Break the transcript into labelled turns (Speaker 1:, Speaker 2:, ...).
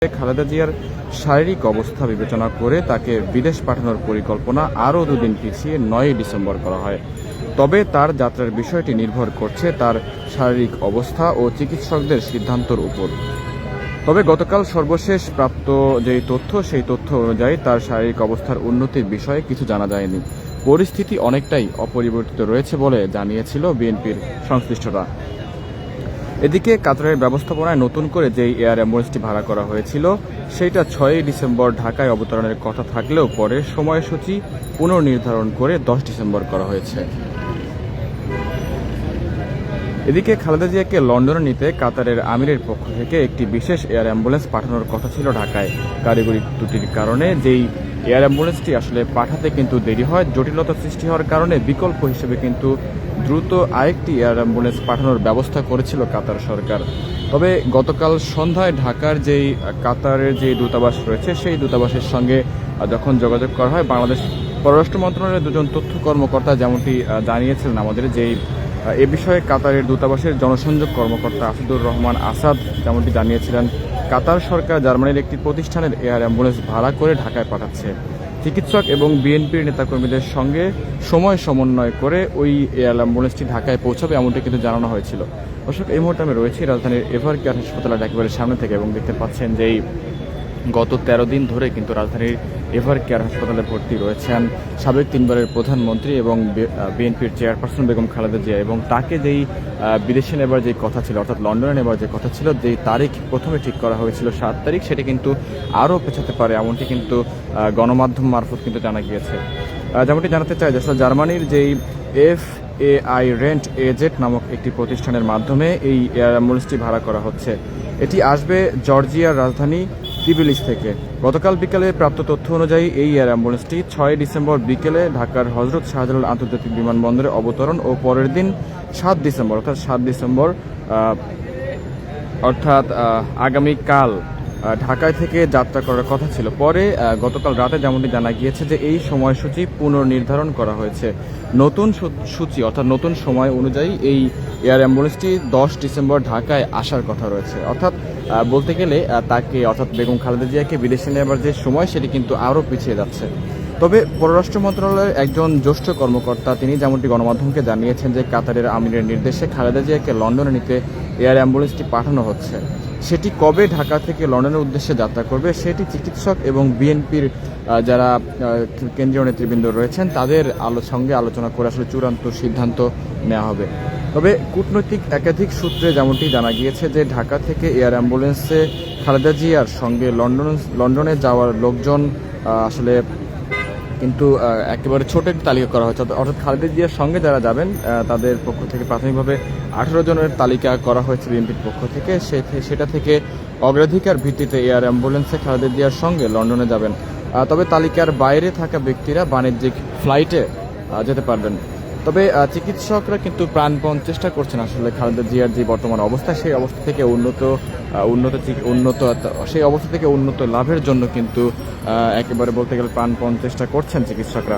Speaker 1: খালেদা জিয়ার শারীরিক অবস্থা বিবেচনা করে তাকে বিদেশ পাঠানোর পরিকল্পনা আরও দুদিন পিছিয়ে ৯ ডিসেম্বর করা হয়। তবে তার যাত্রার বিষয়টি নির্ভর করছে তার শারীরিক অবস্থা ও চিকিৎসকদের সিদ্ধান্তের উপর। তবে গতকাল সর্বশেষ প্রাপ্ত যেই তথ্য সেই তথ্য অনুযায়ী তার শারীরিক অবস্থার উন্নতির বিষয়ে কিছু জানা যায়নি। পরিস্থিতি অনেকটাই অপরিবর্তিত রয়েছে বলে জানিয়েছিল বিএনপির সংশ্লিষ্টরা। এদিকে কাতারের ব্যবস্থাপনায় নতুন করে যেই এয়ার অ্যাম্বুলেন্সটি ভাড়া করা হয়েছিল সেইটা ৬ ডিসেম্বর ঢাকায় অবতরণের কথা থাকলেও পরে সময়সূচি পুনর্নির্ধারণ করে ১০ ডিসেম্বর করা হয়েছে। এদিকে খালেদা জিয়াকে লন্ডনে নিতে কাতারের আমিরের পক্ষ থেকে একটি বিশেষ এয়ার অ্যাম্বুলেন্স পাঠানোর কথা ছিল ঢাকায়। কারিগরি ত্রুটির কারণে যেই এয়ার অ্যাম্বুলেন্সটি আসলে পাঠাতে কিন্তু দেরি হয়, জটিলতা সৃষ্টি হওয়ার কারণে বিকল্প হিসেবে কিন্তু দ্রুত আরেকটি এয়ার অ্যাম্বুলেন্স পাঠানোর ব্যবস্থা করেছিল কাতার সরকার। তবে গতকাল সন্ধ্যায় ঢাকার যেই কাতারের যে দূতাবাস রয়েছে সেই দূতাবাসের সঙ্গে যখন যোগাযোগ করা হয়, বাংলাদেশ পররাষ্ট্র মন্ত্রণালয়ের দুজন তথ্য কর্মকর্তা যেমনটি জানিয়েছিলেন আমাদের, যেই এ বিষয়ে কাতারের দূতাবাসের জনসংযোগ কর্মকর্তা আসাদুর রহমান আসাদ যেমনটি জানিয়েছিলেন, কাতার সরকার জার্মানির একটি প্রতিষ্ঠানের এয়ার অ্যাম্বুলেন্স ভাড়া করে ঢাকায় পাঠাচ্ছে। চিকিৎসক এবং বিএনপির নেতাকর্মীদের সঙ্গে সময় সমন্বয় করে ওই এয়ার অ্যাম্বুলেন্সটি ঢাকায় পৌঁছাবে এমনটি কিন্তু জানানো হয়েছিল। দর্শক, এই মুহূর্তে আমি রয়েছি রাজধানীর এভার কেয়ার হাসপাতালের একেবারে সামনে থেকে এবং দেখতে পাচ্ছেন যে গত ১৩ দিন ধরে কিন্তু রাজধানীর এভার কেয়ার হাসপাতালে ভর্তি রয়েছেন সাবেক ৩বারের প্রধানমন্ত্রী এবং বিএনপির চেয়ারপারসন বেগম খালেদা জিয়া। এবং তাকে যেই বিদেশে নেবার যে কথা ছিল, অর্থাৎ লন্ডনে নেবার যে কথা ছিল, যেই তারিখ প্রথমে ঠিক করা হয়েছিল ৭ তারিখ, সেটি কিন্তু আরও পেছাতে পারে এমনটি কিন্তু গণমাধ্যম মারফত কিন্তু জানা গিয়েছে। যেমনটি জানাতে চাই, আসলে জার্মানির যেই FAI রেন্ট এজেট নামক একটি প্রতিষ্ঠানের মাধ্যমে এই এয়ার অ্যাম্বুলেন্সটি ভাড়া করা হচ্ছে। এটি আসবে জর্জিয়ার রাজধানী তিবিলিস থেকে। গতকাল বিকেলে প্রাপ্ত তথ্য অনুযায়ী এই এয়ার অ্যাম্বুলেন্সটি ৬ ডিসেম্বর বিকেলে ঢাকার হজরত শাহজালাল আন্তর্জাতিক বিমানবন্দরে অবতরণ ও পরের দিন ৭ ডিসেম্বর অর্থাৎ আগামীকাল ঢাকায় থেকে যাত্রা করার কথা ছিল। পরে গতকাল রাতে যেমনটি জানা গিয়েছে যে এই সময়সূচি পুনর্নির্ধারণ করা হয়েছে। নতুন সূচি অর্থাৎ নতুন সময় অনুযায়ী এই এয়ার অ্যাম্বুলেন্সটি ১০ ডিসেম্বর ঢাকায় আসার কথা রয়েছে। অর্থাৎ বলতে গেলে তাকে অর্থাৎ বেগম খালেদা জিয়াকে বিদেশে নেবার যে সময় সেটি কিন্তু আরও পিছিয়ে যাচ্ছে। তবে পররাষ্ট্র মন্ত্রণালয়ের একজন জ্যেষ্ঠ কর্মকর্তা তিনি যেমনটি গণমাধ্যমকে জানিয়েছেন যে কাতারের আমিরের নির্দেশে খালেদা জিয়াকে লন্ডনে নিতে এয়ার অ্যাম্বুলেন্সটি পাঠানো হচ্ছে। সেটি কবে ঢাকা থেকে লন্ডনের উদ্দেশ্যে যাত্রা করবে সেটি চিকিৎসক এবং বিএনপির যারা কেন্দ্রীয় নেতৃবৃন্দ রয়েছেন তাদের সঙ্গে আলোচনা করে আসলে চূড়ান্ত সিদ্ধান্ত নেওয়া হবে। তবে কূটনৈতিক একাধিক সূত্রে যেমনটি জানা গিয়েছে যে ঢাকা থেকে এয়ার অ্যাম্বুলেন্সে খালেদা জিয়ার সঙ্গে লন্ডনে যাওয়ার লোকজন আসলে কিন্তু একেবারে ছোট একটি তালিকা করা হয়েছে। অর্থাৎ খালেদা জিয়ার সঙ্গে যারা যাবেন তাদের পক্ষ থেকে প্রাথমিকভাবে ১৮ জনের তালিকা করা হয়েছে বিএনপির পক্ষ থেকে। সেটা থেকে অগ্রাধিকার ভিত্তিতে এয়ার অ্যাম্বুলেন্সে খালেদা জিয়ার সঙ্গে লন্ডনে যাবেন। তবে তালিকার বাইরে থাকা ব্যক্তিরা বাণিজ্যিক ফ্লাইটে যেতে পারবেন। তবে চিকিৎসকরা কিন্তু প্রাণপণ চেষ্টা করছেন আসলে খালেদা জিয়ার যে বর্তমান অবস্থা সেই অবস্থা থেকে উন্নত লাভের জন্য কিন্তু একেবারে বলতে গেলে প্রাণপণ চেষ্টা করছেন চিকিৎসকরা।